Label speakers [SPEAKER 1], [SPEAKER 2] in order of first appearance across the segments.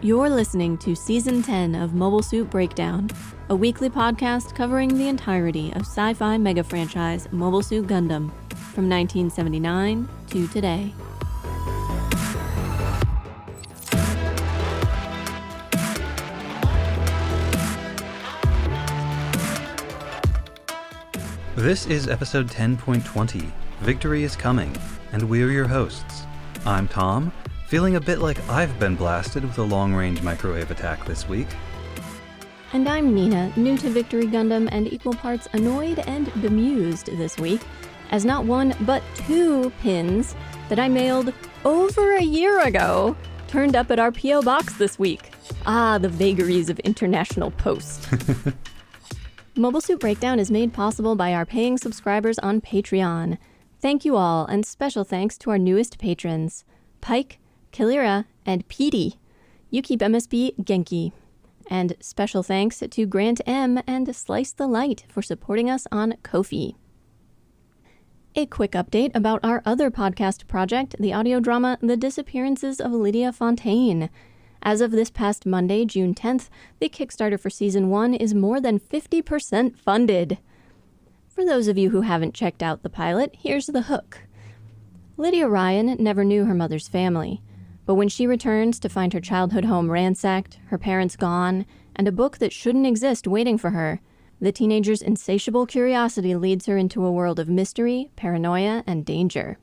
[SPEAKER 1] You're listening to Season 10 of Mobile Suit Breakdown, a weekly podcast covering the entirety of sci-fi mega franchise Mobile Suit Gundam from 1979 to today.
[SPEAKER 2] This is episode 10.20, Victory is Coming, and we're your hosts. I'm Tom, feeling a bit like I've been blasted with a long-range microwave attack this week.
[SPEAKER 1] And I'm Nina, new to Victory Gundam and equal parts annoyed and bemused this week, as not one but two pins that I mailed over a year ago turned up at our P.O. box this week. Ah, the vagaries of international post. Mobile Suit Breakdown is made possible by our paying subscribers on Patreon. Thank you all, and special thanks to our newest patrons, Pike, Kalira, and Petey. You keep MSB Genki. And special thanks to Grant M. and Slice the Light for supporting us on Ko-fi. A quick update about our other podcast project, the audio drama The Disappearances of Lydia Fontaine. As of this past Monday, June 10th, the Kickstarter for Season 1 is more than 50% funded. For those of you who haven't checked out the pilot, here's the hook. Lydia Ryan never knew her mother's family, but when she returns to find her childhood home ransacked, her parents gone, and a book that shouldn't exist waiting for her, the teenager's insatiable curiosity leads her into a world of mystery, paranoia, and danger.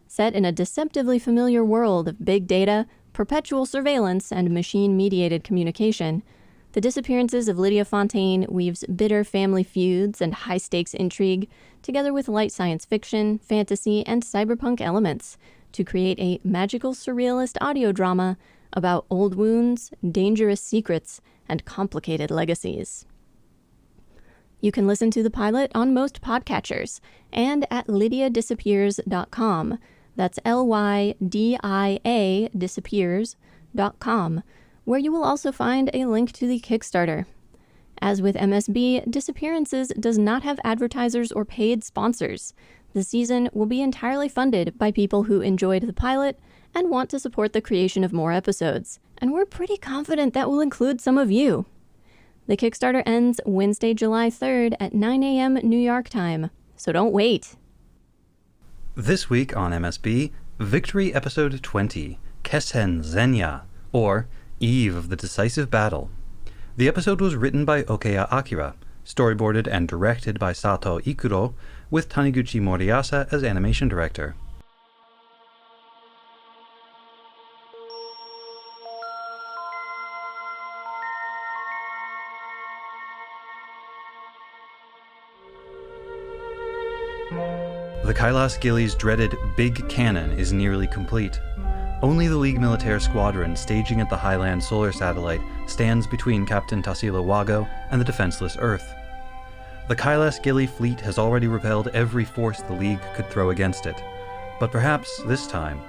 [SPEAKER 1] Set in a deceptively familiar world of big data, perpetual surveillance, and machine-mediated communication, The Disappearances of Lydia Fontaine weaves bitter family feuds and high-stakes intrigue, together with light science fiction, fantasy, and cyberpunk elements, to create a magical surrealist audio drama about old wounds, dangerous secrets, and complicated legacies. You can listen to the pilot on most podcatchers and at lydiadisappears.com. That's LYDIA disappears.com, where you will also find a link to the Kickstarter. As with MSB, Disappearances does not have advertisers or paid sponsors. The season will be entirely funded by people who enjoyed the pilot and want to support the creation of more episodes, and we're pretty confident that will include some of you. The Kickstarter ends Wednesday, July 3rd at 9 a.m. New York time, so don't wait.
[SPEAKER 2] This week on MSB, Victory Episode 20, Kessen Zenya, or Eve of the Decisive Battle. The episode was written by Okeya Akira, storyboarded and directed by Sato Ikuro, with Taniguchi Moriasa as animation director. The Kailas Gilli's dreaded Big Cannon is nearly complete. Only the League Militaire Squadron staging at the Highland Solar Satellite stands between Captain Tassilo Wago and the defenseless Earth. The Kailas Gilli fleet has already repelled every force the League could throw against it, but perhaps this time,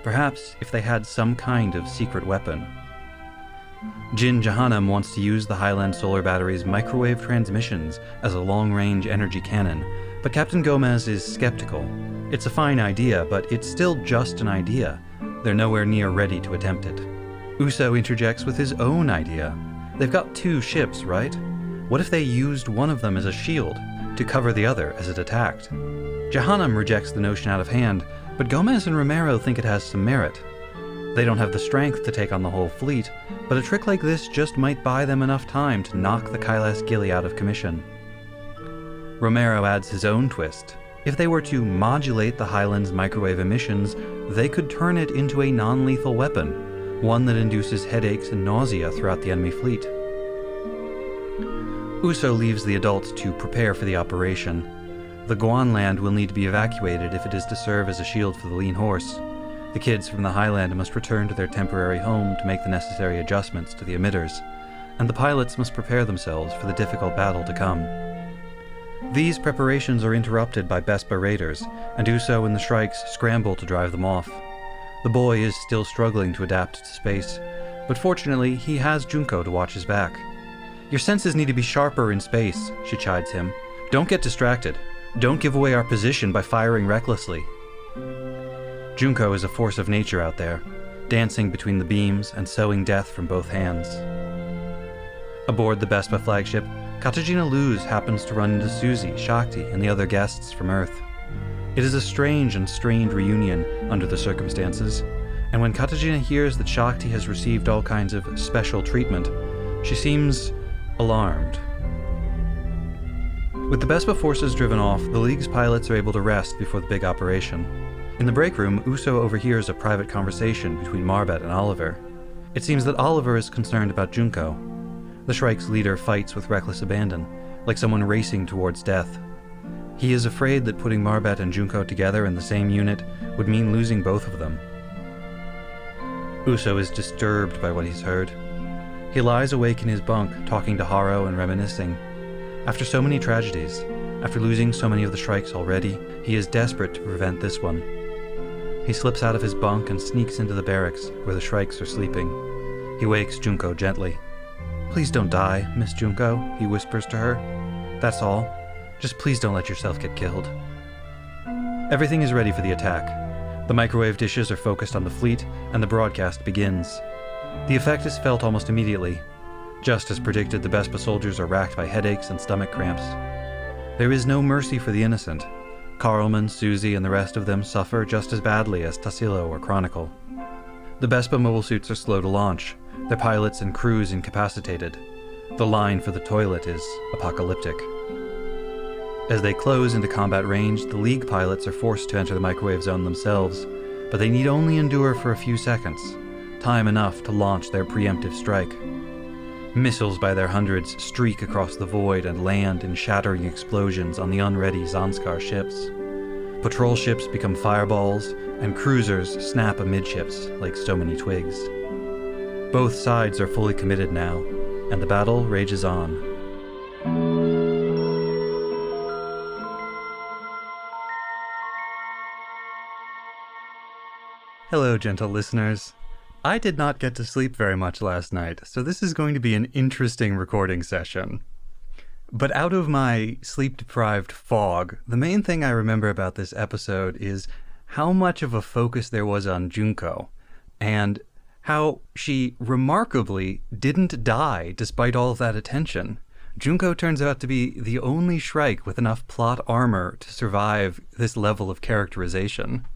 [SPEAKER 2] if they had some kind of secret weapon. Jin Jahannam wants to use the Highland Solar Battery's microwave transmissions as a long-range energy cannon, but Captain Gomez is skeptical. It's a fine idea, but it's still just an idea. They're nowhere near ready to attempt it. Uso interjects with his own idea. They've got two ships, right? What if they used one of them as a shield to cover the other as it attacked? Jahannam rejects the notion out of hand, but Gomez and Romero think it has some merit. They don't have the strength to take on the whole fleet, but a trick like this just might buy them enough time to knock the Kailas Gilli out of commission. Romero adds his own twist. If they were to modulate the Highland's microwave emissions, they could turn it into a non-lethal weapon, one that induces headaches and nausea throughout the enemy fleet. Uso leaves the adults to prepare for the operation. The Guan land will need to be evacuated if it is to serve as a shield for the lean horse. The kids from the Highland must return to their temporary home to make the necessary adjustments to the emitters, and the pilots must prepare themselves for the difficult battle to come. These preparations are interrupted by Bespa raiders, and Uso and the Shrikes scramble to drive them off. The boy is still struggling to adapt to space, but fortunately he has Junko to watch his back. "Your senses need to be sharper in space," she chides him. "Don't get distracted. Don't give away our position by firing recklessly." Junko is a force of nature out there. dancing between the beams and sowing death from both hands. Aboard the Bespa flagship, Katajina Luz happens to run into Suzy, Shakti, and the other guests from Earth. It is a strange and strained reunion under the circumstances, and when Katajina hears that Shakti has received all kinds of special treatment, she seems alarmed. With the Bespa forces driven off, the League's pilots are able to rest before the big operation. In the break room, Uso overhears a private conversation between Marbet and Oliver. It seems that Oliver is concerned about Junko. The Shrike's leader fights with reckless abandon, like someone racing towards death. He is afraid that putting Marbet and Junko together in the same unit would mean losing both of them. Uso is disturbed by what he's heard. He lies awake in his bunk, talking to Haro and reminiscing. After so many tragedies, after losing so many of the Shrikes already, he is desperate to prevent this one. He slips out of his bunk and sneaks into the barracks where the Shrikes are sleeping. He wakes Junko gently. "Please don't die, Miss Junko," he whispers to her. "That's all. Just please don't let yourself get killed." Everything is ready for the attack. The microwave dishes are focused on the fleet, and the broadcast begins. The effect is felt almost immediately. Just as predicted, the Bespa soldiers are racked by headaches and stomach cramps. There is no mercy for the innocent. Carlman, Suzy, and the rest of them suffer just as badly as Tassilo or Chronicle. The Bespa mobile suits are slow to launch, their pilots and crews incapacitated. The line for the toilet is apocalyptic. As they close into combat range, the League pilots are forced to enter the microwave zone themselves, but they need only endure for a few seconds, time enough to launch their preemptive strike. Missiles by their hundreds streak across the void and land in shattering explosions on the unready Zanskar ships. Patrol ships become fireballs, and cruisers snap amidships like so many twigs. Both sides are fully committed now, and the battle rages on. Hello, gentle listeners. I did not get to sleep very much last night, so this is going to be an interesting recording session. But out of my sleep-deprived fog, the main thing I remember about this episode is how much of a focus there was on Junko, and how she remarkably didn't die despite all of that attention. Junko turns out to be the only Shrike with enough plot armor to survive this level of characterization.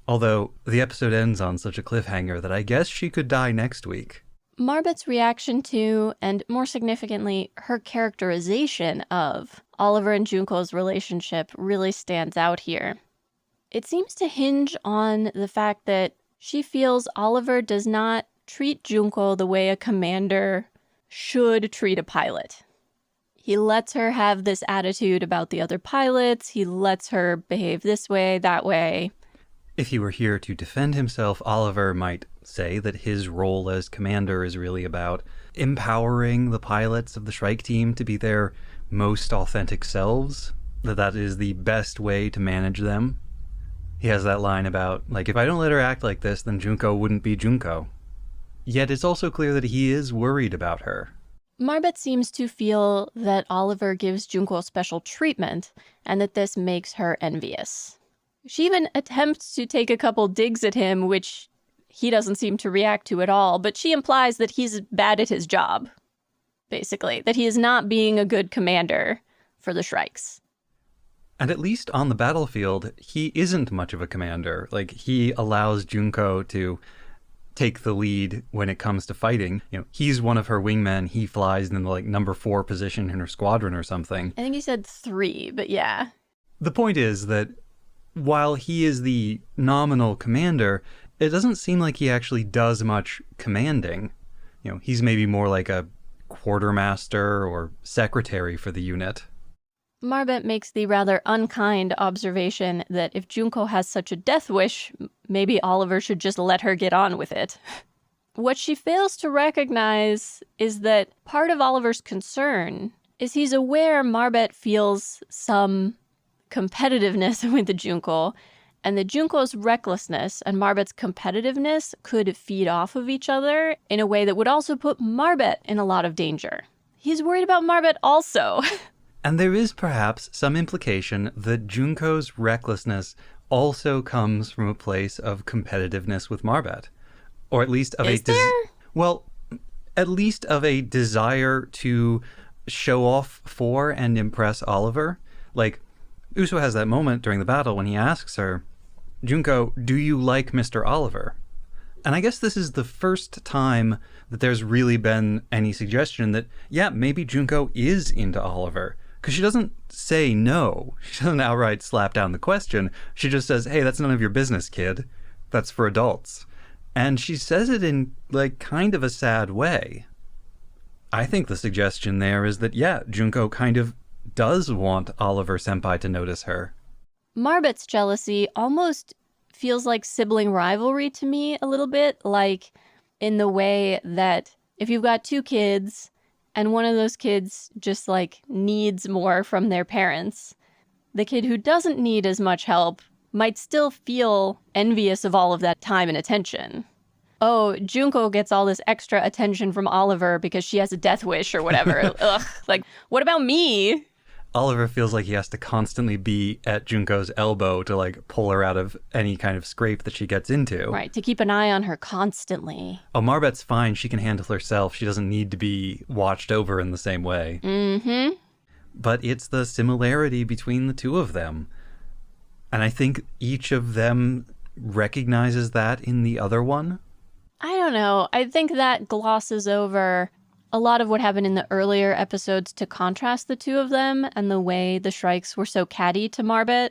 [SPEAKER 2] Although, the episode ends on such a cliffhanger that I guess she could die next week.
[SPEAKER 1] Marbet's reaction to, and more significantly, her characterization of, Oliver and Junko's relationship really stands out here. It seems to hinge on the fact that she feels Oliver does not treat Junko the way a commander should treat a pilot. He lets her have this attitude about the other pilots, he lets her behave this way, that way.
[SPEAKER 2] If he were here to defend himself, Oliver might say that his role as commander is really about empowering the pilots of the Shrike team to be their most authentic selves, that is the best way to manage them. He has that line about, like, if I don't let her act like this, then Junko wouldn't be Junko. Yet it's also clear that he is worried about her.
[SPEAKER 1] Marbet seems to feel that Oliver gives Junko special treatment, and that this makes her envious. She even attempts to take a couple digs at him, which he doesn't seem to react to at all, but she implies that he's bad at his job, basically, that he is not being a good commander for the Shrikes.
[SPEAKER 2] And at least on the battlefield, he isn't much of a commander. Like, he allows Junko to take the lead when it comes to fighting. You know, he's one of her wingmen. He flies in the, like, number 4 position in her squadron or something.
[SPEAKER 1] I think he said 3, but yeah.
[SPEAKER 2] The point is that while he is the nominal commander, it doesn't seem like he actually does much commanding. You know, he's maybe more like a quartermaster or secretary for the unit.
[SPEAKER 1] Marbet makes the rather unkind observation that if Junko has such a death wish, maybe Oliver should just let her get on with it. What she fails to recognize is that part of Oliver's concern is he's aware Marbet feels some competitiveness with the Junko, and the Junko's recklessness and Marbet's competitiveness could feed off of each other in a way that would also put Marbet in a lot of danger. He's worried about Marbet also.
[SPEAKER 2] And there is perhaps some implication that Junko's recklessness also comes from a place of competitiveness with Marbet. Or at least of
[SPEAKER 1] Is there?
[SPEAKER 2] well, at least of a desire to show off for and impress Oliver. Like, Uso has that moment during the battle when he asks her, Junko, do you like Mr. Oliver? And I guess this is the first time that there's really been any suggestion that, yeah, maybe Junko is into Oliver. Because she doesn't say no. She doesn't outright slap down the question. She just says, hey, that's none of your business, kid. That's for adults. And she says it in, like, kind of a sad way. I think the suggestion there is that, yeah, Junko kind of does want Oliver Senpai to notice her.
[SPEAKER 1] Marbet's jealousy almost feels like sibling rivalry to me a little bit, like in the way that if you've got two kids and one of those kids just like needs more from their parents, the kid who doesn't need as much help might still feel envious of all of that time and attention. Oh, Junko gets all this extra attention from Oliver because she has a death wish or whatever. Ugh, like, what about me?
[SPEAKER 2] Oliver feels like he has to constantly be at Junko's elbow to, like, pull her out of any kind of scrape that she gets into.
[SPEAKER 1] Right, to keep an eye on her constantly.
[SPEAKER 2] Oh, Marbet's fine. She can handle herself. She doesn't need to be watched over in the same way.
[SPEAKER 1] Mm-hmm.
[SPEAKER 2] But it's the similarity between the two of them. And I think each of them recognizes that in the other one.
[SPEAKER 1] I don't know. I think that glosses over a lot of what happened in the earlier episodes to contrast the two of them and the way the Shrikes were so catty to Marbet,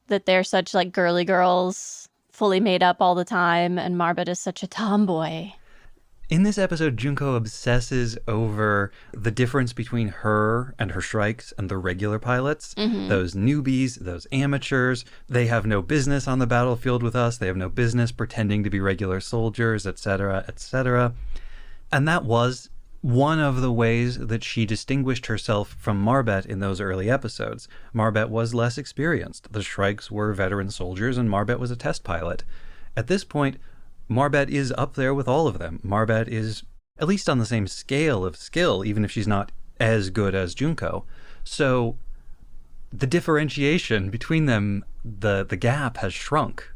[SPEAKER 1] that they're such like girly girls, fully made up all the time, and Marbet is such a tomboy.
[SPEAKER 2] In this episode, Junko obsesses over the difference between her and her Shrikes and the regular pilots. Mm-hmm. Those newbies, those amateurs, they have no business on the battlefield with us. They have no business pretending to be regular soldiers, etc., etc. And that was one of the ways that she distinguished herself from Marbet in those early episodes. Marbet was less experienced. The Shrikes were veteran soldiers, and Marbet was a test pilot. At this point, Marbet is up there with all of them. Marbet is at least on the same scale of skill, even if she's not as good as Junko. So the differentiation between them, the gap has shrunk.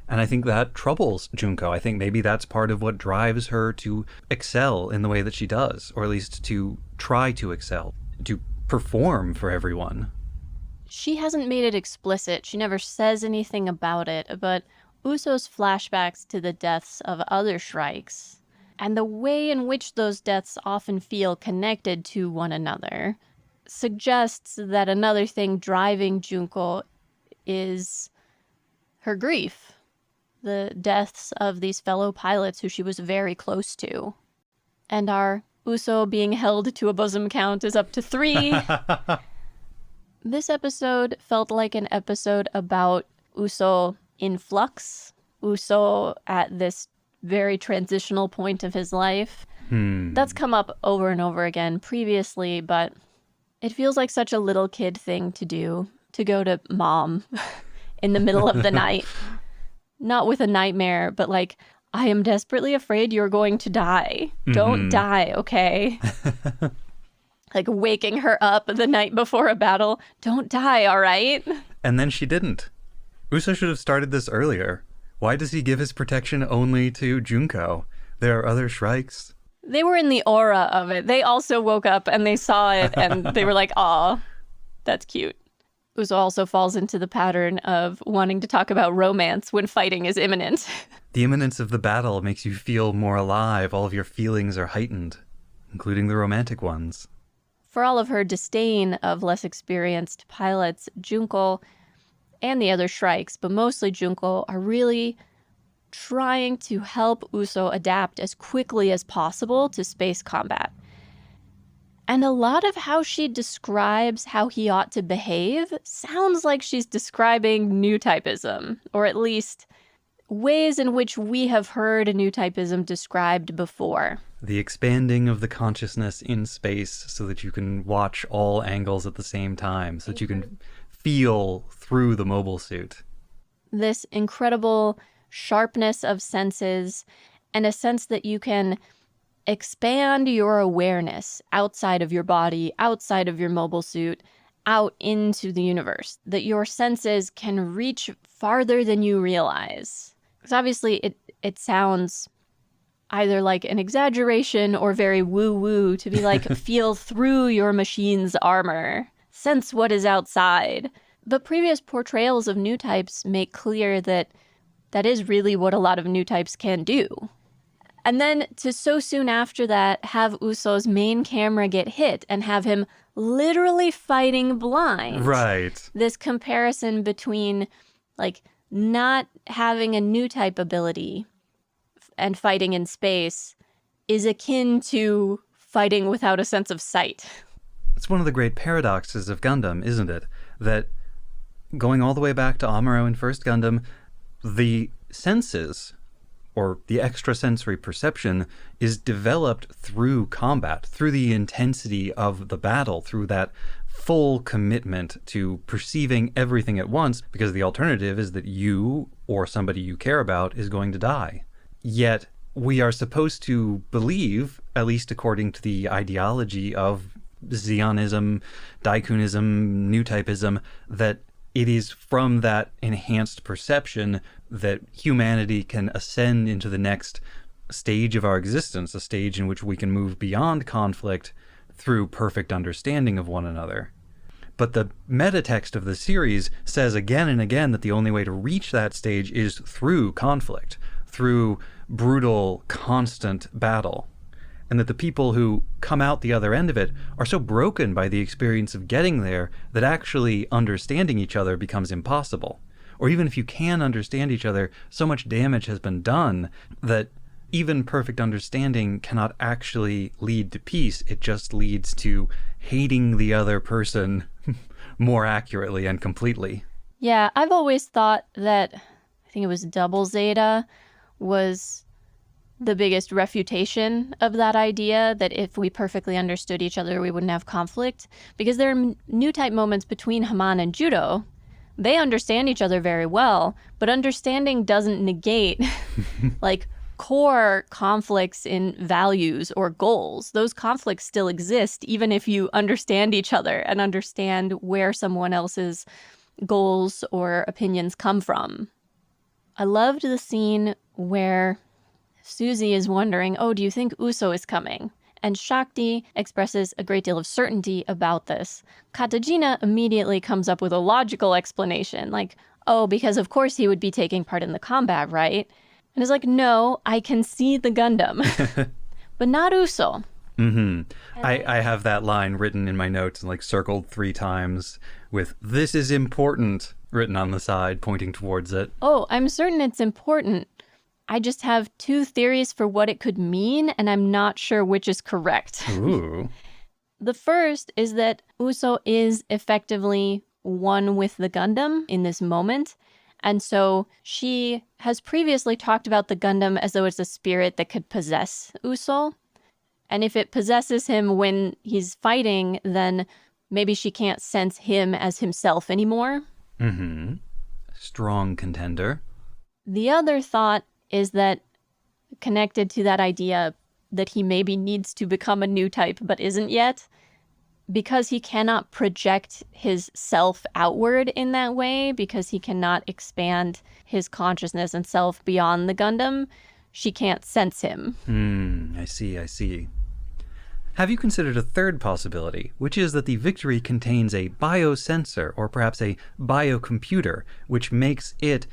[SPEAKER 2] And I think that troubles Junko. I think maybe that's part of what drives her to excel in the way that she does, or at least to try to excel, to perform for everyone.
[SPEAKER 1] She hasn't made it explicit. She never says anything about it, but Uso's flashbacks to the deaths of other Shrikes, and the way in which those deaths often feel connected to one another, suggests that another thing driving Junko is her grief. The deaths of these fellow pilots who she was very close to. And our Uso being held to a bosom count is up to 3. This episode felt like an episode about Uso in flux, Uso at this very transitional point of his life. That's come up over and over again previously, but it feels like such a little kid thing to do, to go to mom in the middle of the night. Not with a nightmare, but like, I am desperately afraid you're going to die. Don't die, okay? Like waking her up the night before a battle. Don't die, all right?
[SPEAKER 2] And then she didn't. Uso should have started this earlier. Why does he give his protection only to Junko? There are other Shrikes.
[SPEAKER 1] They were in the aura of it. They also woke up and they saw it and they were like, aw, that's cute. Uso also falls into the pattern of wanting to talk about romance when fighting is imminent.
[SPEAKER 2] The imminence of the battle makes you feel more alive. All of your feelings are heightened, including the romantic ones.
[SPEAKER 1] For all of her disdain of less experienced pilots, Junko and the other Shrikes, but mostly Junko, are really trying to help Uso adapt as quickly as possible to space combat. And a lot of how she describes how he ought to behave sounds like she's describing new typism, or at least ways in which we have heard a new typism described before.
[SPEAKER 2] The expanding of the consciousness in space so that you can watch all angles at the same time, so that you can feel through the mobile suit.
[SPEAKER 1] This incredible sharpness of senses and a sense that you can expand your awareness outside of your body, outside of your mobile suit, out into the universe, that your senses can reach farther than you realize. Because obviously it sounds either like an exaggeration or very woo-woo to be like, feel through your machine's armor, sense what is outside. But previous portrayals of new types make clear that that is really what a lot of new types can do. And then to so soon after that have Uso's main camera get hit and have him literally fighting blind.
[SPEAKER 2] Right.
[SPEAKER 1] This comparison between like not having a new type ability and fighting in space is akin to fighting without a sense of sight.
[SPEAKER 2] It's one of the great paradoxes of Gundam, isn't it? That going all the way back to Amuro in First Gundam, the senses, or the extrasensory perception, is developed through combat, through the intensity of the battle, through that full commitment to perceiving everything at once, because the alternative is that you or somebody you care about is going to die. Yet we are supposed to believe, at least according to the ideology of Zionism, Daikunism, New Typeism, that it is from that enhanced perception that humanity can ascend into the next stage of our existence, a stage in which we can move beyond conflict through perfect understanding of one another. But the metatext of the series says again and again that the only way to reach that stage is through conflict, through brutal, constant battle. And that the people who come out the other end of it are so broken by the experience of getting there that actually understanding each other becomes impossible. Or even if you can understand each other, so much damage has been done that even perfect understanding cannot actually lead to peace. It just leads to hating the other person more accurately and completely.
[SPEAKER 1] Yeah, I've always thought that, I think it was Double Zeta, was the biggest refutation of that idea that if we perfectly understood each other, we wouldn't have conflict. Because there are new type moments between Haman and Judo. They understand each other very well, but understanding doesn't negate like core conflicts in values or goals. Those conflicts still exist even if you understand each other and understand where someone else's goals or opinions come from. I loved the scene where Suzy is wondering, oh, do you think Uso is coming? And Shakti expresses a great deal of certainty about this. Katajina immediately comes up with a logical explanation, like, oh, because of course he would be taking part in the combat, right? And is like, no, I can see the Gundam, but not Uso.
[SPEAKER 2] Mm-hmm. I have that line written in my notes and like circled 3 times with "this is important" written on the side, pointing towards it.
[SPEAKER 1] Oh, I'm certain it's important. I just have 2 theories for what it could mean, and I'm not sure which is correct.
[SPEAKER 2] Ooh.
[SPEAKER 1] The first is that Uso is effectively one with the Gundam in this moment. And so she has previously talked about the Gundam as though it's a spirit that could possess Uso. And if it possesses him when he's fighting, then maybe she can't sense him as himself anymore.
[SPEAKER 2] Mm-hmm. Strong contender.
[SPEAKER 1] The other thought is that connected to that idea that he maybe needs to become a new type but isn't yet, because he cannot project his self outward in that way, because he cannot expand his consciousness and self beyond the Gundam, she can't sense him.
[SPEAKER 2] I see. Have you considered a third possibility, which is that the Victory contains a biosensor, or perhaps a biocomputer, which makes it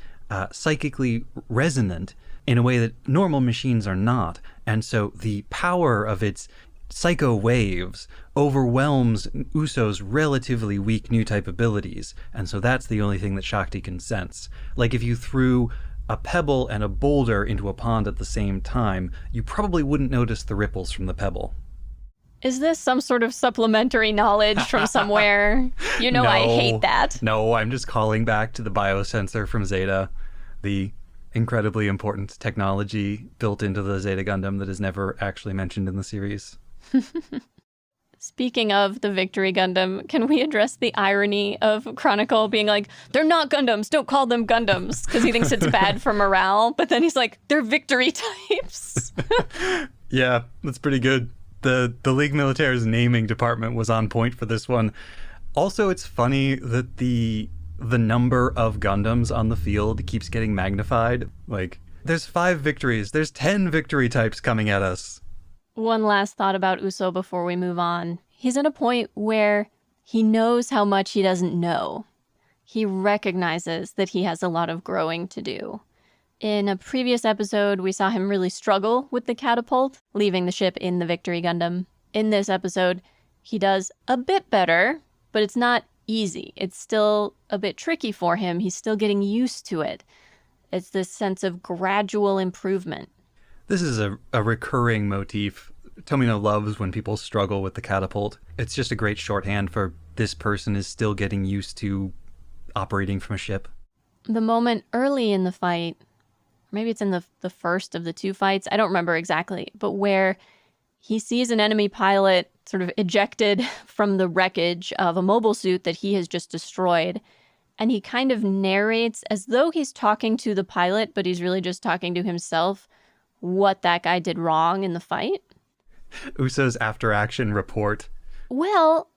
[SPEAKER 2] psychically resonant in a way that normal machines are not, and so the power of its psycho waves overwhelms Uso's relatively weak new type abilities, and so that's the only thing that Shakti can sense. Like if you threw a pebble and a boulder into a pond at the same time, you probably wouldn't notice the ripples from the pebble.
[SPEAKER 1] Is this some sort of supplementary knowledge from somewhere? You know,
[SPEAKER 2] No.
[SPEAKER 1] I hate that.
[SPEAKER 2] No, I'm just calling back to the biosensor from Zeta, the incredibly important technology built into the Zeta Gundam that is never actually mentioned in the series.
[SPEAKER 1] Speaking of the Victory Gundam, can we address the irony of Chronicle being like, they're not Gundams, don't call them Gundams, because he thinks it's bad for morale, but then he's like, they're Victory types.
[SPEAKER 2] Yeah, that's pretty good. The Ligue Militaire's naming department was on point for this one. Also, it's funny that the number of Gundams on the field keeps getting magnified. Like, There's 5 victories. There's 10 victory types coming at us.
[SPEAKER 1] One last thought about Uso before we move on. He's at a point where he knows how much he doesn't know. He recognizes that he has a lot of growing to do. In a previous episode, we saw him really struggle with the catapult, leaving the ship in the Victory Gundam. In this episode, he does a bit better, but it's not easy. It's still a bit tricky for him. He's still getting used to it. It's this sense of gradual improvement.
[SPEAKER 2] This is a recurring motif Tomino loves when people struggle with the catapult. It's just a great shorthand for this person is still getting used to operating from a ship.
[SPEAKER 1] The moment early in the fight, maybe it's in the first of the 2 fights, I don't remember exactly, but where he sees an enemy pilot sort of ejected from the wreckage of a mobile suit that he has just destroyed. And he kind of narrates as though he's talking to the pilot, but he's really just talking to himself, what that guy did wrong in the fight.
[SPEAKER 2] Uso's after-action report.
[SPEAKER 1] Well,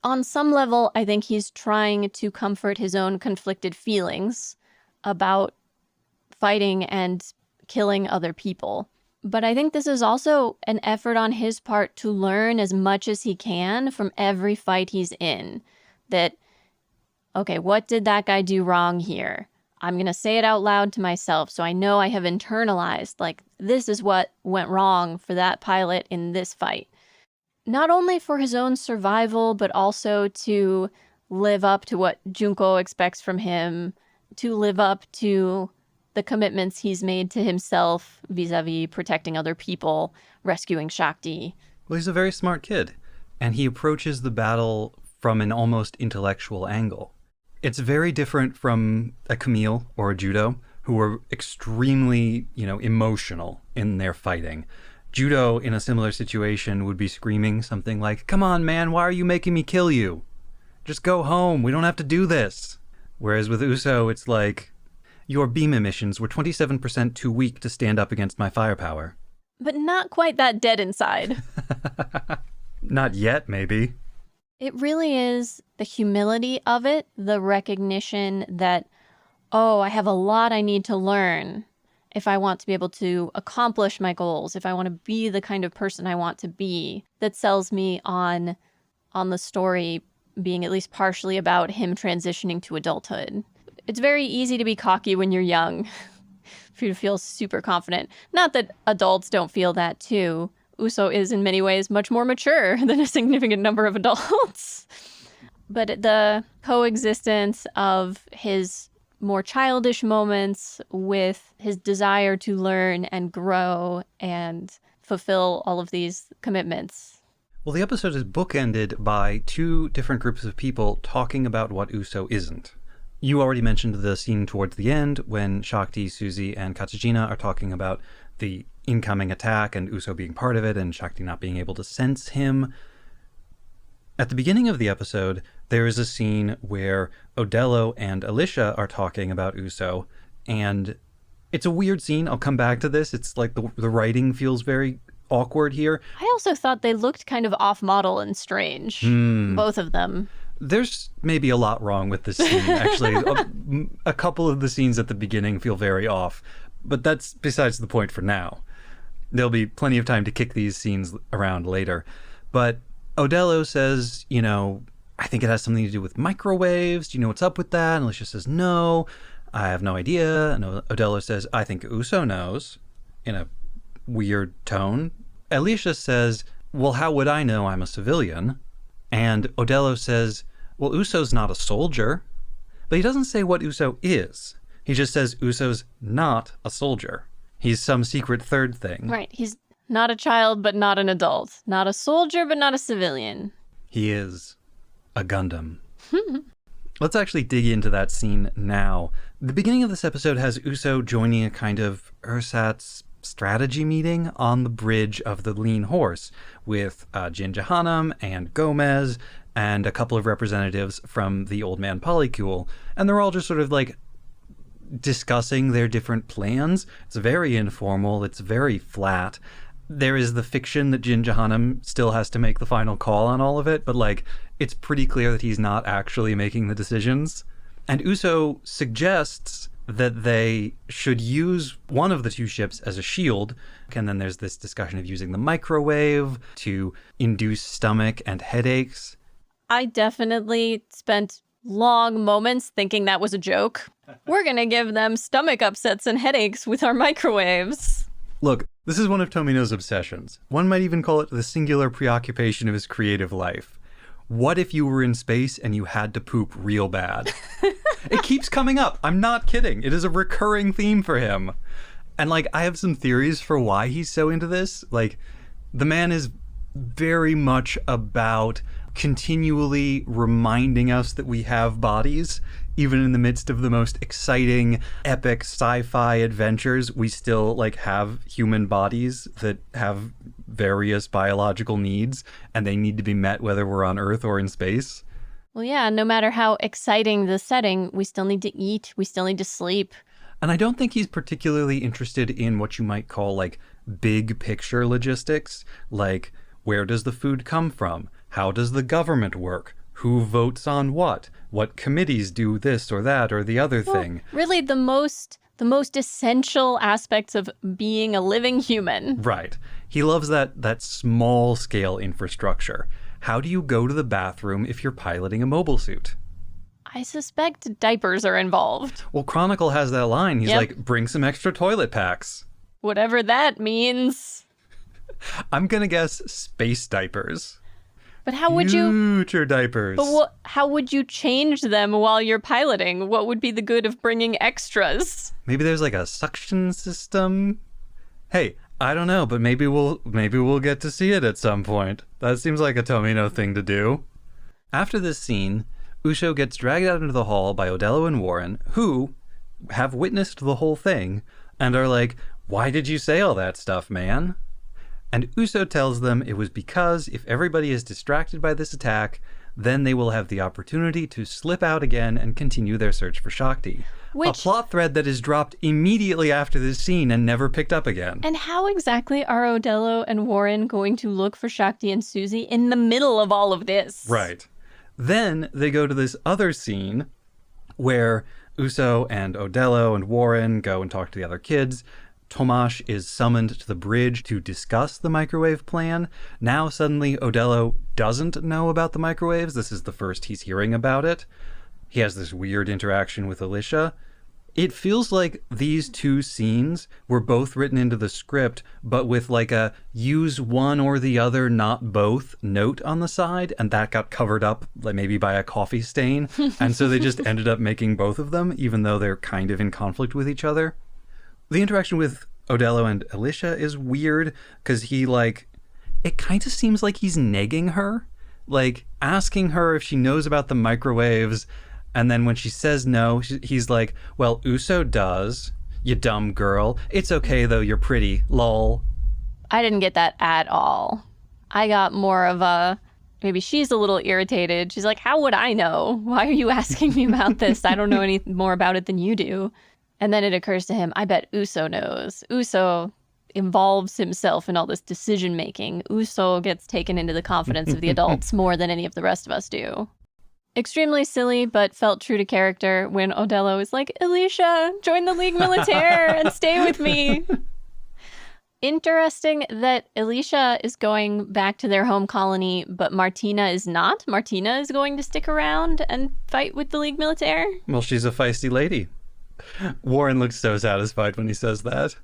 [SPEAKER 1] on some level, I think he's trying to comfort his own conflicted feelings about fighting and killing other people. But I think this is also an effort on his part to learn as much as he can from every fight he's in. That, okay, what did that guy do wrong here? I'm going to say it out loud to myself so I know I have internalized, like, this is what went wrong for that pilot in this fight. Not only for his own survival, but also to live up to what Junko expects from him, to live up to the commitments he's made to himself vis-a-vis protecting other people, rescuing Shakti.
[SPEAKER 2] Well, he's a very smart kid, and he approaches the battle from an almost intellectual angle. It's very different from a Camille or a Judo, who were extremely, emotional in their fighting. Judo, in a similar situation, would be screaming something like, "Come on, man, why are you making me kill you? Just go home, we don't have to do this." Whereas with Uso, it's like, your beam emissions were 27% too weak to stand up against my firepower.
[SPEAKER 1] But not quite that dead inside.
[SPEAKER 2] Not yet, maybe.
[SPEAKER 1] It really is the humility of it, the recognition that, oh, I have a lot I need to learn if I want to be able to accomplish my goals, if I want to be the kind of person I want to be, that sells me on the story being at least partially about him transitioning to adulthood. It's very easy to be cocky when you're young, for you to feel super confident. Not that adults don't feel that too. Uso is in many ways much more mature than a significant number of adults. But the coexistence of his more childish moments with his desire to learn and grow and fulfill all of these commitments.
[SPEAKER 2] Well, the episode is bookended by 2 different groups of people talking about what Uso isn't. You already mentioned the scene towards the end when Shakti, Suzy, and Katsujina are talking about the incoming attack and Uso being part of it and Shakti not being able to sense him. At the beginning of the episode, there is a scene where Odello and Alicia are talking about Uso, and it's a weird scene. I'll come back to this. It's like the writing feels very awkward here.
[SPEAKER 1] I also thought they looked kind of off-model and strange, both of them.
[SPEAKER 2] There's maybe a lot wrong with this scene, actually. A couple of the scenes at the beginning feel very off, but that's besides the point for now. There'll be plenty of time to kick these scenes around later. But Odello says, I think it has something to do with microwaves. Do you know what's up with that? And Alicia says, no, I have no idea. And Odello says, I think Uso knows, in a weird tone. Alicia says, well, how would I know? I'm a civilian. And Odello says, well, Uso's not a soldier. But he doesn't say what Uso is. He just says Uso's not a soldier. He's some secret third thing.
[SPEAKER 1] Right. He's not a child, but not an adult. Not a soldier, but not a civilian.
[SPEAKER 2] He is a Gundam. Let's actually dig into that scene now. The beginning of this episode has Uso joining a kind of ersatz strategy meeting on the bridge of the Lean Horse with Jin Jahanam and Gomez and a couple of representatives from the Old Man Polycule. And they're all just sort of like discussing their different plans. It's very informal. It's very flat. There is the fiction that Jin Jahanam still has to make the final call on all of it, but like it's pretty clear that he's not actually making the decisions. And Uso suggests that they should use one of the two ships as a shield. And then there's this discussion of using the microwave to induce stomach and headaches.
[SPEAKER 1] I definitely spent long moments thinking that was a joke. We're gonna give them stomach upsets and headaches with our microwaves.
[SPEAKER 2] Look, this is one of Tomino's obsessions. One might even call it the singular preoccupation of his creative life. What if you were in space and you had to poop real bad? It keeps coming up. I'm not kidding. It is a recurring theme for him. And, like, I have some theories for why he's so into this. Like, the man is very much about continually reminding us that we have bodies. Even in the midst of the most exciting, epic sci-fi adventures, we still, like, have human bodies that have various biological needs, and they need to be met whether we're on Earth or in space.
[SPEAKER 1] Well, yeah, no matter how exciting the setting, we still need to eat, we still need to sleep.
[SPEAKER 2] And I don't think he's particularly interested in what you might call, like, big picture logistics, like, where does the food come from? How does the government work? Who votes on what? What committees do this or that or the other thing?
[SPEAKER 1] Really, the most essential aspects of being a living human.
[SPEAKER 2] Right. He loves that small scale infrastructure. How do you go to the bathroom if you're piloting a mobile suit?
[SPEAKER 1] I suspect diapers are involved.
[SPEAKER 2] Well, Chronicle has that line. He's
[SPEAKER 1] Yep.
[SPEAKER 2] like, bring some extra toilet packs.
[SPEAKER 1] Whatever that means.
[SPEAKER 2] I'm gonna guess space diapers.
[SPEAKER 1] But how would you...
[SPEAKER 2] Future diapers.
[SPEAKER 1] But how would you change them while you're piloting? What would be the good of bringing extras?
[SPEAKER 2] Maybe there's like a suction system. Hey, I don't know, but maybe we'll get to see it at some point. That seems like a Tomino thing to do. After this scene, Uso gets dragged out into the hall by Odello and Warren, who have witnessed the whole thing and are like, "Why did you say all that stuff, man?" And Uso tells them it was because if everybody is distracted by this attack, then they will have the opportunity to slip out again and continue their search for Shakti. A plot thread that is dropped immediately after this scene and never picked up again.
[SPEAKER 1] And how exactly are Odello and Warren going to look for Shakti and Susie in the middle of all of this?
[SPEAKER 2] Right. Then they go to this other scene where Uso and Odello and Warren go and talk to the other kids. Tomasz is summoned to the bridge to discuss the microwave plan. Now suddenly Odello doesn't know about the microwaves. This is the first he's hearing about it. He has this weird interaction with Alicia. It feels like these two scenes were both written into the script, but with like a use one or the other, not both note on the side, and that got covered up like maybe by a coffee stain. And so they just ended up making both of them, even though they're kind of in conflict with each other. The interaction with Odello and Alicia is weird because it kind of seems like he's negging her, like asking her if she knows about the microwaves. And then when she says no, he's like, well, Uso does, you dumb girl. It's okay, though, you're pretty, lol.
[SPEAKER 1] I didn't get that at all. I got more of a, maybe she's a little irritated. She's like, how would I know? Why are you asking me about this? I don't know any more about it than you do. And then it occurs to him, I bet Uso knows. Uso involves himself in all this decision making. Uso gets taken into the confidence of the adults more than any of the rest of us do. Extremely silly, but felt true to character when Odello is like, Alicia, join the League Militaire and stay with me. Interesting that Alicia is going back to their home colony, but Martina is not. Martina is going to stick around and fight with the League Militaire.
[SPEAKER 2] Well, she's a feisty lady. Warren looks so satisfied when he says that.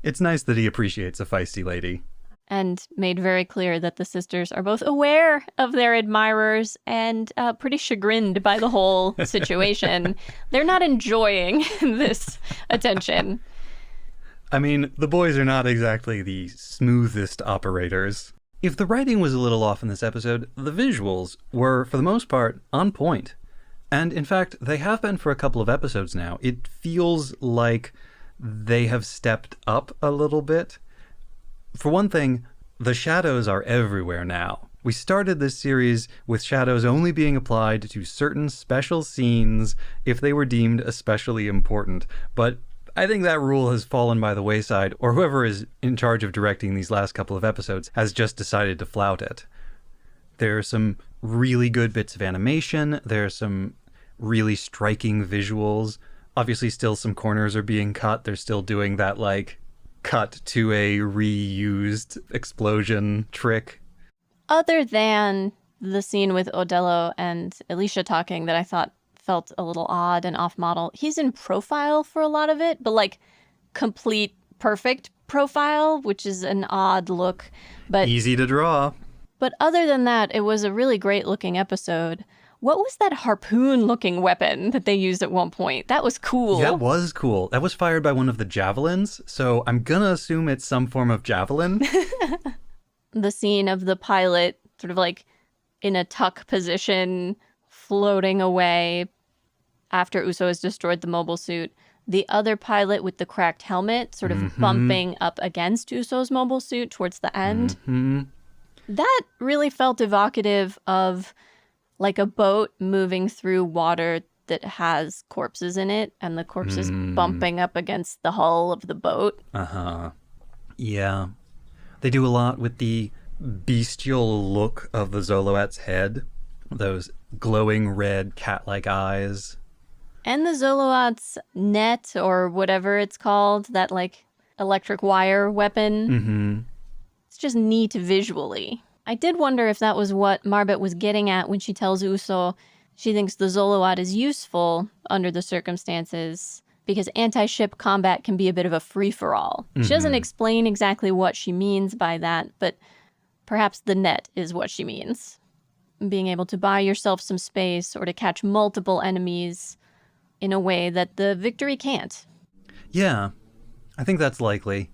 [SPEAKER 2] It's nice that he appreciates a feisty lady.
[SPEAKER 1] And made very clear that the sisters are both aware of their admirers and pretty chagrined by the whole situation. They're not enjoying this attention.
[SPEAKER 2] I mean, the boys are not exactly the smoothest operators. If the writing was a little off in this episode, the visuals were, for the most part, on point. And in fact, they have been for a couple of episodes now. It feels like they have stepped up a little bit. For one thing, the shadows are everywhere now. We started this series with shadows only being applied to certain special scenes if they were deemed especially important. But I think that rule has fallen by the wayside, or whoever is in charge of directing these last couple of episodes has just decided to flout it. There are some really good bits of animation. There are some really striking visuals. Obviously, still some corners are being cut. They're still doing that, like, cut to a reused explosion trick.
[SPEAKER 1] Other than the scene with Odello and Alicia talking that I thought felt a little odd and off-model, he's in profile for a lot of it, but, like, complete perfect profile, which is an odd look. But
[SPEAKER 2] easy to draw.
[SPEAKER 1] But other than that, it was a really great-looking episode. What was that harpoon-looking weapon that they used at one point? That was cool.
[SPEAKER 2] That was cool. That was fired by one of the javelins, so I'm gonna assume it's some form of javelin.
[SPEAKER 1] The scene of the pilot sort of like in a tuck position, floating away after Uso has destroyed the mobile suit. The other pilot with the cracked helmet sort of bumping up against Uso's mobile suit towards the end. That really felt evocative of like a boat moving through water that has corpses in it, and the corpses bumping up against the hull of the boat.
[SPEAKER 2] Yeah. They do a lot with the bestial look of the Zoloat's head. Those glowing red cat-like eyes.
[SPEAKER 1] And the Zoloat's net, or whatever it's called, that like electric wire weapon. It's just neat visually. I did wonder if that was what Marbet was getting at when she tells Uso she thinks the Zoloat is useful under the circumstances because anti-ship combat can be a bit of a free-for-all. She doesn't explain exactly what she means by that, but perhaps the net is what she means. Being able to buy yourself some space or to catch multiple enemies in a way that the Victory can't.
[SPEAKER 2] Yeah, I think that's likely.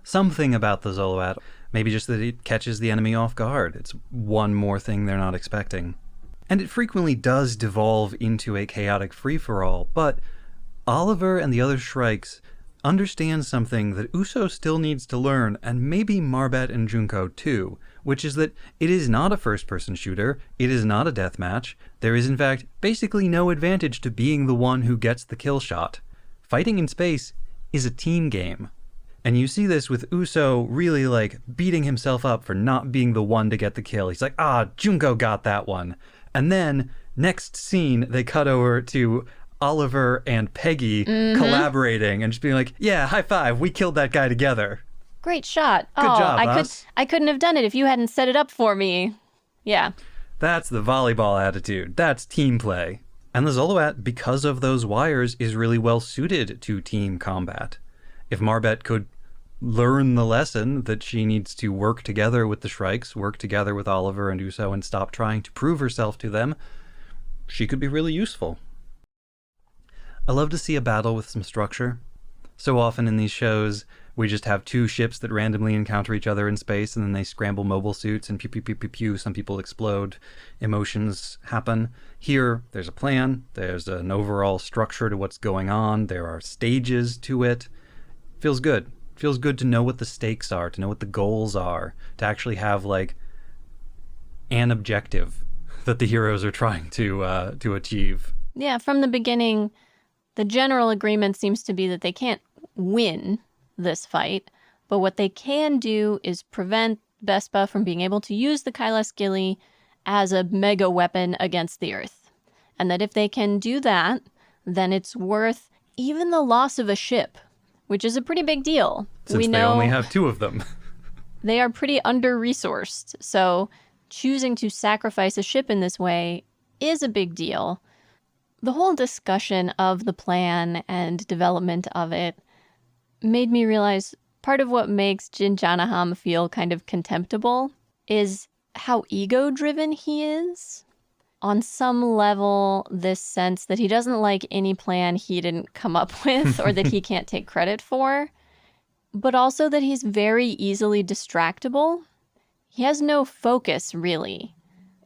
[SPEAKER 2] Something about the Zoloat. Maybe just that it catches the enemy off guard. It's one more thing they're not expecting. And it frequently does devolve into a chaotic free-for-all, but Oliver and the other Shrikes understand something that Uso still needs to learn, and maybe Marbet and Junko too, which is that it is not a first-person shooter, it is not a deathmatch. There is in fact basically no advantage to being the one who gets the kill shot. Fighting in space is a team game. And you see this with Uso really, like, beating himself up for not being the one to get the kill. He's like, Junko got that one. And then, next scene, they cut over to Oliver and Peggy collaborating and just being like, yeah, high five, we killed that guy together.
[SPEAKER 1] Great shot.
[SPEAKER 2] Good job, boss.
[SPEAKER 1] I couldn't have done it if you hadn't set it up for me. Yeah.
[SPEAKER 2] That's the volleyball attitude. That's team play. And the Zoloat, because of those wires, is really well suited to team combat. If Marbet could learn the lesson that she needs to work together with the Shrikes, work together with Oliver and Uso, and stop trying to prove herself to them, she could be really useful. I love to see a battle with some structure. So often in these shows, we just have two ships that randomly encounter each other in space, and then they scramble mobile suits, and pew, pew, pew, pew, pew, some people explode, emotions happen. Here, there's a plan, there's an overall structure to what's going on, there are stages to it. Feels good. Feels good to know what the stakes are, to know what the goals are, to actually have, like, an objective that the heroes are trying to achieve.
[SPEAKER 1] Yeah, from the beginning, the general agreement seems to be that they can't win this fight, but what they can do is prevent Vespa from being able to use the Kailas Gilly as a mega weapon against the Earth. And that if they can do that, then it's worth even the loss of a ship, which is a pretty big deal.
[SPEAKER 2] Since they only have two of them.
[SPEAKER 1] They are pretty under-resourced, so choosing to sacrifice a ship in this way is a big deal. The whole discussion of the plan and development of it made me realize part of what makes Jin Janaham feel kind of contemptible is how ego-driven he is. On some level, this sense that he doesn't like any plan he didn't come up with or that he can't take credit for, but also that he's very easily distractible. He has no focus, really.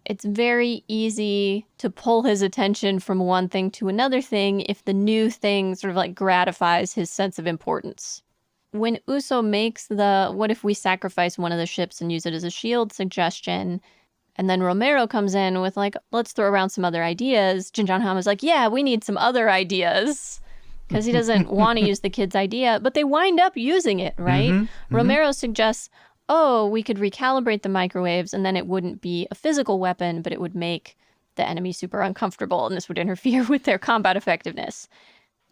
[SPEAKER 1] It's very easy to pull his attention from one thing to another thing if the new thing sort of like gratifies his sense of importance. When Uso makes the what if we sacrifice one of the ships and use it as a shield suggestion, and then Romero comes in with like, let's throw around some other ideas, Jin Janham is like, yeah, we need some other ideas. Because he doesn't want to use the kid's idea, but they wind up using it, right? Romero suggests, we could recalibrate the microwaves and then it wouldn't be a physical weapon, but it would make the enemy super uncomfortable and this would interfere with their combat effectiveness.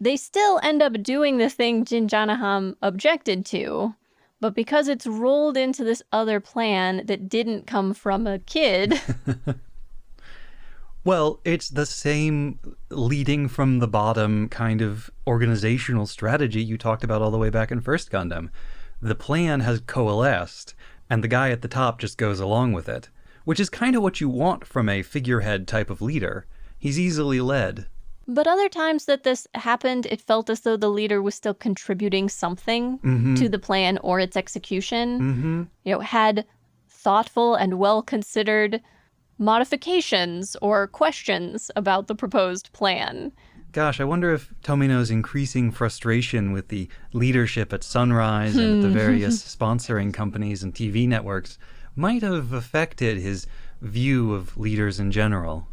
[SPEAKER 1] They still end up doing the thing Jinjanaham objected to, but because it's rolled into this other plan that didn't come from a kid...
[SPEAKER 2] Well, it's the same leading from the bottom kind of organizational strategy you talked about all the way back in First Gundam. The plan has coalesced, and the guy at the top just goes along with it, which is kind of what you want from a figurehead type of leader. He's easily led.
[SPEAKER 1] But other times that this happened, it felt as though the leader was still contributing something to the plan or its execution. You know, had thoughtful and well-considered modifications or questions about the proposed plan.
[SPEAKER 2] Gosh, I wonder if Tomino's increasing frustration with the leadership at Sunrise and at the various sponsoring companies and TV networks might have affected his view of leaders in general.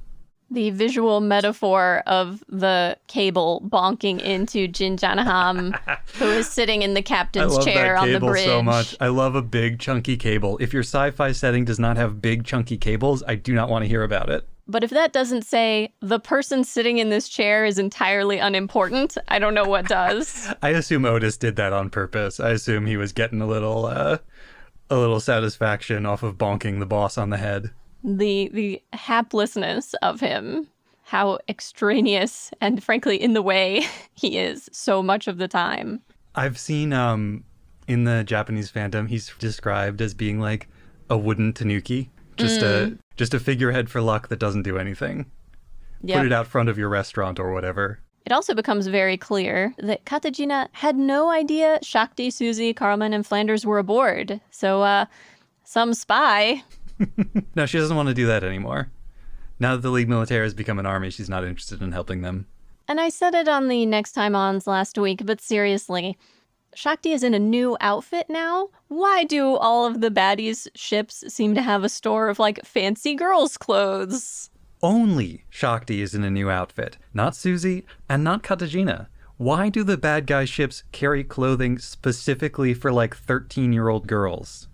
[SPEAKER 1] The visual metaphor of the cable bonking into Jinjanaham, who is sitting in the captain's chair on the bridge. I love that cable so much.
[SPEAKER 2] I love a big, chunky cable. If your sci-fi setting does not have big, chunky cables, I do not want to hear about it.
[SPEAKER 1] But if that doesn't say, the person sitting in this chair is entirely unimportant, I don't know what does.
[SPEAKER 2] I assume Otis did that on purpose. I assume he was getting a little satisfaction off of bonking the boss on the head.
[SPEAKER 1] The haplessness of him, how extraneous and frankly in the way he is so much of the time.
[SPEAKER 2] I've seen in the Japanese fandom, he's described as being like a wooden tanuki, just a figurehead for luck that doesn't do anything. Yep. Put it out front of your restaurant or whatever.
[SPEAKER 1] It also becomes very clear that Katajina had no idea Shakti, Suzy, Carlman, and Flanders were aboard. So, some spy...
[SPEAKER 2] No, she doesn't want to do that anymore. Now that the League Militaire has become an army, she's not interested in helping them.
[SPEAKER 1] And I said it on the Next Time Ons last week, but seriously, Shakti is in a new outfit now? Why do all of the baddies' ships seem to have a store of, like, fancy girls' clothes?
[SPEAKER 2] Only Shakti is in a new outfit, not Suzy and not Katajina. Why do the bad guy ships carry clothing specifically for, like, 13-year-old girls?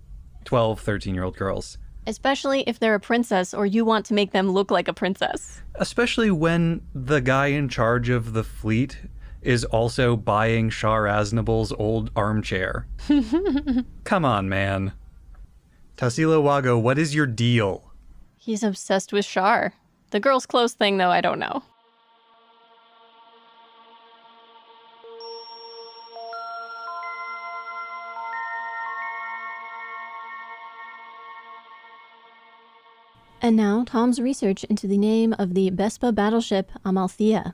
[SPEAKER 2] 12, 13-year-old girls.
[SPEAKER 1] Especially if they're a princess or you want to make them look like a princess.
[SPEAKER 2] Especially when the guy in charge of the fleet is also buying Shar Aznabul's old armchair. Come on, man. Tassilo Wago, what is your deal?
[SPEAKER 1] He's obsessed with Shar. The girls' clothes thing, though, I don't know. And now, Tom's research into the name of the Bespa battleship Amalthea.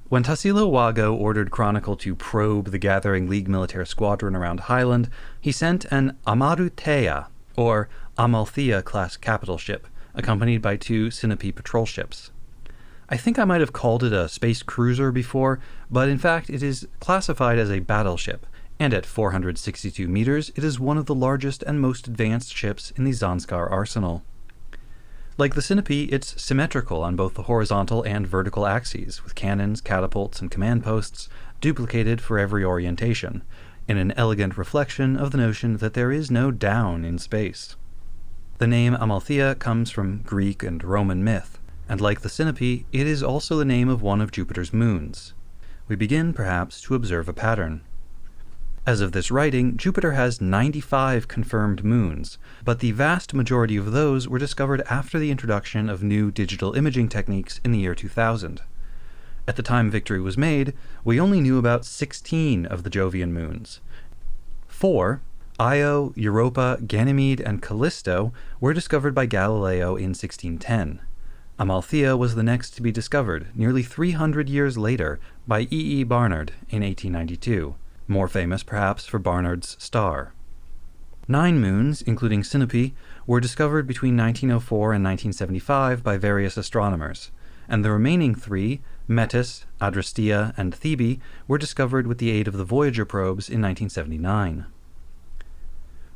[SPEAKER 2] When Tassilo Wago ordered Chronicle to probe the gathering League Militaire squadron around Highland, he sent an Amarutea, or Amalthea-class capital ship, accompanied by 2 Sinope patrol ships. I think I might have called it a space cruiser before, but in fact it is classified as a battleship, and at 462 meters, it is one of the largest and most advanced ships in the Zanskar arsenal. Like the Sinope, it's symmetrical on both the horizontal and vertical axes, with cannons, catapults, and command posts duplicated for every orientation, in an elegant reflection of the notion that there is no down in space. The name Amalthea comes from Greek and Roman myth, and like the Sinope, it is also the name of one of Jupiter's moons. We begin, perhaps, to observe a pattern. As of this writing, Jupiter has 95 confirmed moons, but the vast majority of those were discovered after the introduction of new digital imaging techniques in the year 2000. At the time Victory was made, we only knew about 16 of the Jovian moons. 4, Io, Europa, Ganymede, and Callisto, were discovered by Galileo in 1610. Amalthea was the next to be discovered, nearly 300 years later, by E. E. Barnard in 1892. More famous, perhaps, for Barnard's star. 9 moons, including Sinope, were discovered between 1904 and 1975 by various astronomers, and the remaining 3, Metis, Adrastea, and Thebe, were discovered with the aid of the Voyager probes in 1979.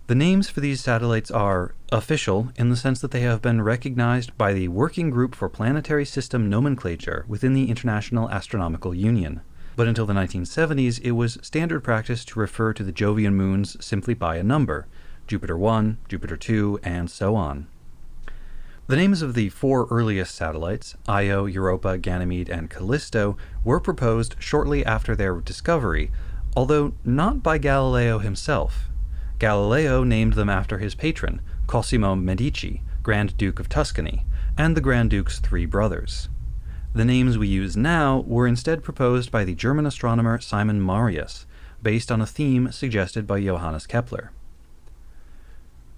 [SPEAKER 2] The names for these satellites are official in the sense that they have been recognized by the Working Group for Planetary System Nomenclature within the International Astronomical Union. But until the 1970s, it was standard practice to refer to the Jovian moons simply by a number, Jupiter 1, Jupiter 2, and so on. The names of the 4 earliest satellites, Io, Europa, Ganymede, and Callisto, were proposed shortly after their discovery, although not by Galileo himself. Galileo named them after his patron, Cosimo Medici, Grand Duke of Tuscany, and the Grand Duke's 3 brothers. The names we use now were instead proposed by the German astronomer Simon Marius, based on a theme suggested by Johannes Kepler.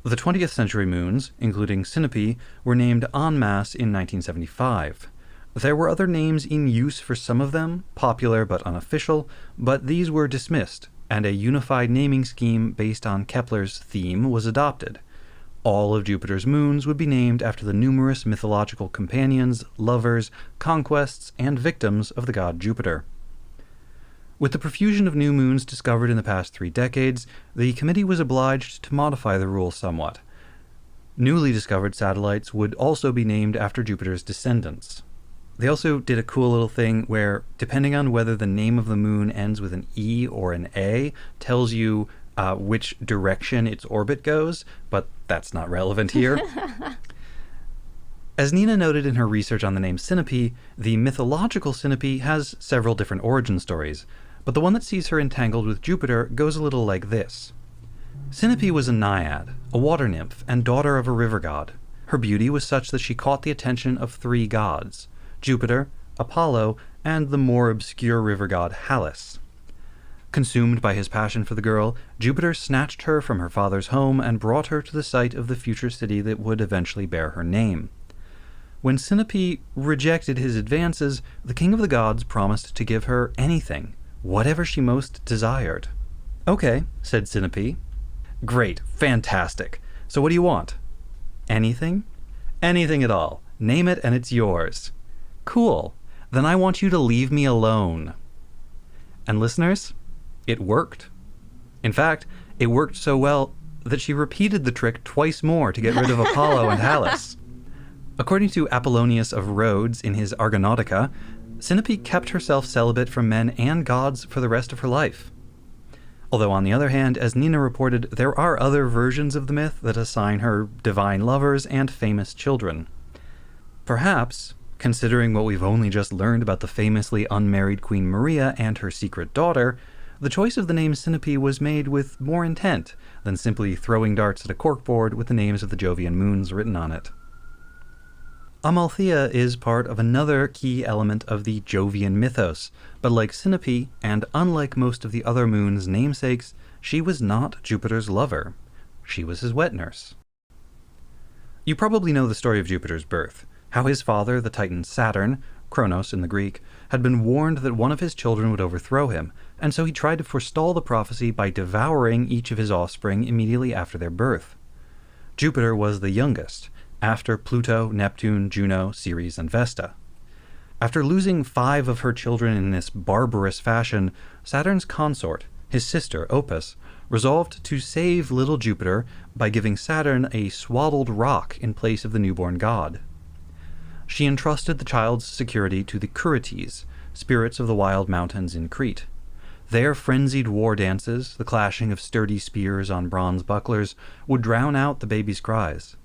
[SPEAKER 2] The 20th century moons, including Sinope, were named en masse in 1975. There were other names in use for some of them, popular but unofficial, but these were dismissed, and a unified naming scheme based on Kepler's theme was adopted. All of Jupiter's moons would be named after the numerous mythological companions, lovers, conquests, and victims of the god Jupiter. With the profusion of new moons discovered in the past 3 decades, the committee was obliged to modify the rule somewhat. Newly discovered satellites would also be named after Jupiter's descendants. They also did a cool little thing where, depending on whether the name of the moon ends with an E or an A, tells you which direction its orbit goes, but that's not relevant here. As Nina noted in her research on the name Sinope, the mythological Sinope has several different origin stories, but the one that sees her entangled with Jupiter goes a little like this. Sinope was a naiad, a water nymph, and daughter of a river god. Her beauty was such that she caught the attention of 3 gods, Jupiter, Apollo, and the more obscure river god Halys. Consumed by his passion for the girl, Jupiter snatched her from her father's home and brought her to the site of the future city that would eventually bear her name. When Sinope rejected his advances, the king of the gods promised to give her anything, whatever she most desired. "Okay," said Sinope. "Great, fantastic. So what do you want?" "Anything?" "Anything at all. Name it and it's yours." "Cool. Then I want you to leave me alone." And listeners, it worked. In fact, it worked so well that she repeated the trick twice more to get rid of Apollo and Halys. According to Apollonius of Rhodes in his Argonautica, Sinope kept herself celibate from men and gods for the rest of her life. Although on the other hand, as Nina reported, there are other versions of the myth that assign her divine lovers and famous children. Perhaps, considering what we've only just learned about the famously unmarried Queen Maria and her secret daughter, the choice of the name Sinope was made with more intent than simply throwing darts at a corkboard with the names of the Jovian moons written on it. Amalthea is part of another key element of the Jovian mythos, but like Sinope, and unlike most of the other moons' namesakes, she was not Jupiter's lover. She was his wet nurse. You probably know the story of Jupiter's birth, how his father, the titan Saturn, Kronos in the Greek, had been warned that one of his children would overthrow him, and so he tried to forestall the prophecy by devouring each of his offspring immediately after their birth. Jupiter was the youngest, after Pluto, Neptune, Juno, Ceres, and Vesta. After losing 5 of her children in this barbarous fashion, Saturn's consort, his sister Opis, resolved to save little Jupiter by giving Saturn a swaddled rock in place of the newborn god. She entrusted the child's security to the Curetes, spirits of the wild mountains in Crete. Their frenzied war dances, the clashing of sturdy spears on bronze bucklers, would drown out the baby's cries.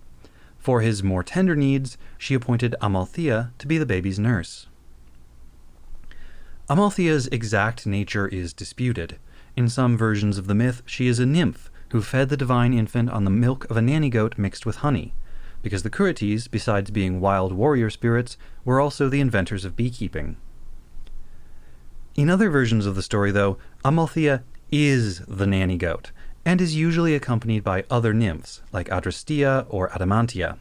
[SPEAKER 2] For his more tender needs, she appointed Amalthea to be the baby's nurse. Amalthea's exact nature is disputed. In some versions of the myth, she is a nymph who fed the divine infant on the milk of a nanny goat mixed with honey, because the Curetes, besides being wild warrior spirits, were also the inventors of beekeeping. In other versions of the story, though, Amalthea is the nanny goat, and is usually accompanied by other nymphs, like Adrastea or Adamantia.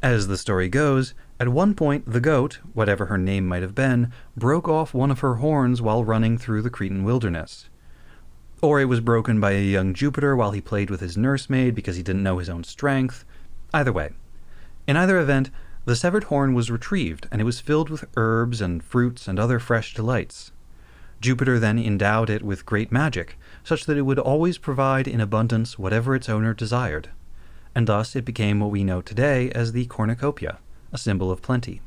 [SPEAKER 2] As the story goes, at one point the goat, whatever her name might have been, broke off one of her horns while running through the Cretan wilderness. Or it was broken by a young Jupiter while he played with his nursemaid because he didn't know his own strength. Either way. In either event, the severed horn was retrieved, and it was filled with herbs and fruits and other fresh delights. Jupiter then endowed it with great magic, such that it would always provide in abundance whatever its owner desired, and thus it became what we know today as the cornucopia, a symbol of plenty.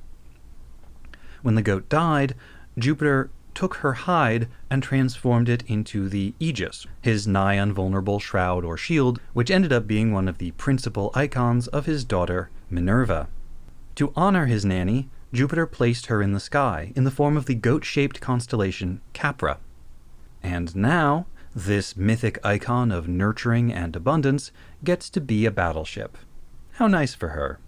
[SPEAKER 2] When the goat died, Jupiter took her hide and transformed it into the Aegis, his nigh invulnerable shroud or shield, which ended up being one of the principal icons of his daughter, Minerva. To honor his nanny, Jupiter placed her in the sky in the form of the goat-shaped constellation Capra. And now, this mythic icon of nurturing and abundance gets to be a battleship. How nice for her.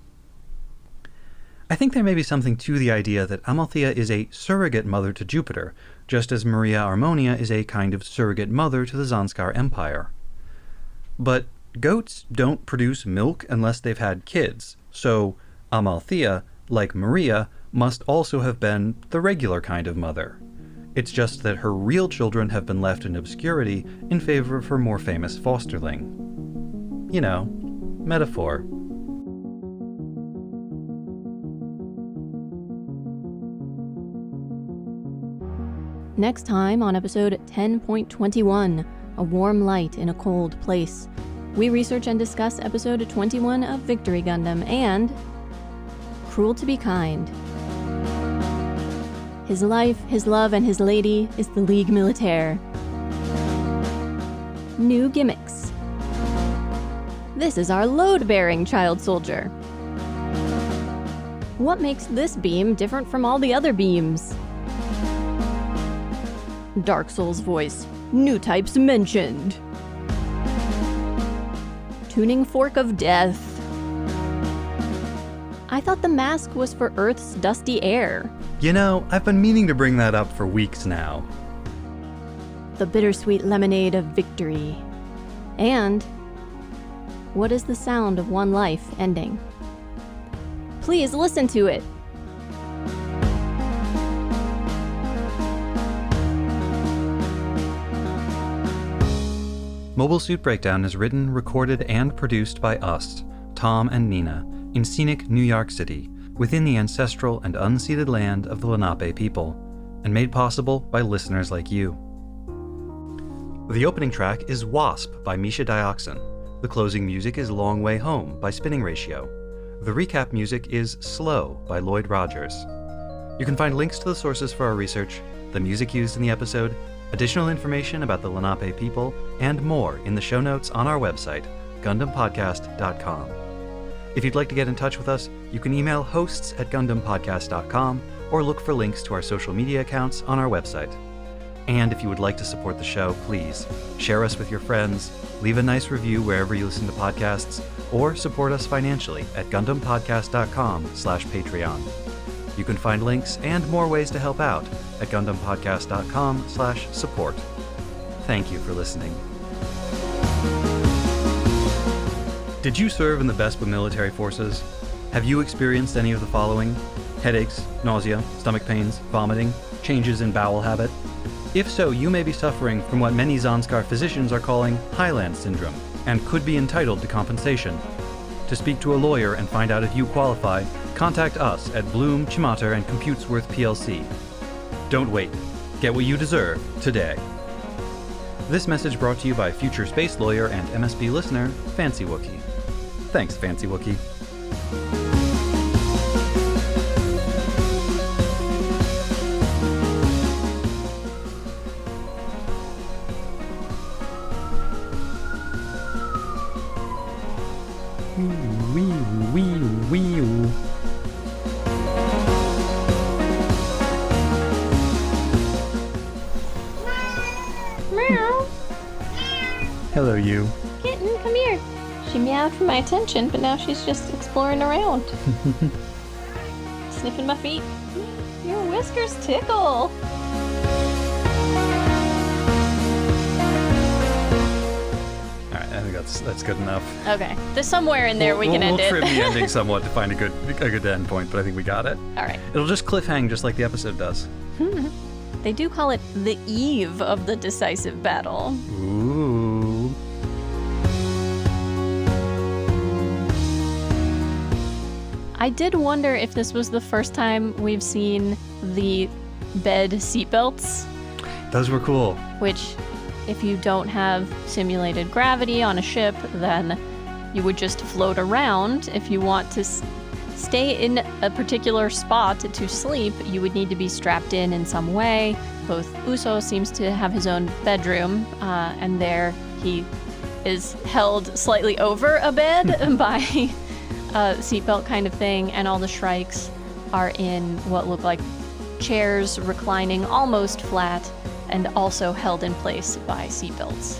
[SPEAKER 2] I think there may be something to the idea that Amalthea is a surrogate mother to Jupiter, just as Maria Armonia is a kind of surrogate mother to the Zanskar Empire. But goats don't produce milk unless they've had kids, so Amalthea, like Maria, must also have been the regular kind of mother. It's just that her real children have been left in obscurity in favor of her more famous fosterling. You know, metaphor.
[SPEAKER 1] Next time on episode 10.21, A Warm Light in a Cold Place, we research and discuss episode 21 of Victory Gundam and Cruel to be Kind. His life, his love, and his lady is the Ligue Militaire. New gimmicks. This is our load-bearing child soldier. What makes this beam different from all the other beams? Dark Soul's voice. New types mentioned. Tuning Fork of Death. I thought the mask was for Earth's dusty air.
[SPEAKER 2] You know, I've been meaning to bring that up for weeks now.
[SPEAKER 1] The bittersweet lemonade of victory. And what is the sound of one life ending? Please listen to it.
[SPEAKER 2] Mobile Suit Breakdown is written, recorded, and produced by us, Tom and Nina, in scenic New York City, within the ancestral and unceded land of the Lenape people, and made possible by listeners like you. The opening track is Wasp by Misha Dioxin. The closing music is Long Way Home by Spinning Ratio. The recap music is Slow by Lloyd Rogers. You can find links to the sources for our research, the music used in the episode, additional information about the Lenape people, and more in the show notes on our website, GundamPodcast.com. If you'd like to get in touch with us, you can email hosts@GundamPodcast.com or look for links to our social media accounts on our website. And if you would like to support the show, please share us with your friends, leave a nice review wherever you listen to podcasts, or support us financially at GundamPodcast.com/Patreon. You can find links and more ways to help out at GundamPodcast.com/support. Thank you for listening. Did you serve in the Bespa military forces? Have you experienced any of the following? Headaches, nausea, stomach pains, vomiting, changes in bowel habit? If so, you may be suffering from what many Zanskar physicians are calling Highland syndrome, and could be entitled to compensation. To speak to a lawyer and find out if you qualify, contact us at Bloom, Chimater, and Computesworth PLC. Don't wait. Get what you deserve today. This message brought to you by future space lawyer and MSB listener, Fancy Wookie. Thanks, Fancy Wookie.
[SPEAKER 1] Meow.
[SPEAKER 3] Hello, you.
[SPEAKER 1] Kitten, come here. She meowed for my attention, but now she's just exploring around. Sniffing my feet. Your whiskers tickle.
[SPEAKER 2] Alright, I think that's good enough.
[SPEAKER 1] Okay. There's somewhere in there we can end it.
[SPEAKER 2] We'll trim the ending somewhat to find a good end point, but I think we got it.
[SPEAKER 1] Alright.
[SPEAKER 2] It'll just cliffhang just like the episode does.
[SPEAKER 1] They do call it the eve of the decisive battle.
[SPEAKER 2] Ooh.
[SPEAKER 1] I did wonder if this was the first time we've seen the bed seatbelts,
[SPEAKER 2] Those were cool.
[SPEAKER 1] which, if you don't have simulated gravity on a ship, then you would just float around. If you want to stay in a particular spot to sleep, you would need to be strapped in some way. Both Uso seems to have his own bedroom, and there he is held slightly over a bed by a seatbelt kind of thing, and all the Shrikes are in what look like chairs reclining almost flat and also held in place by seatbelts.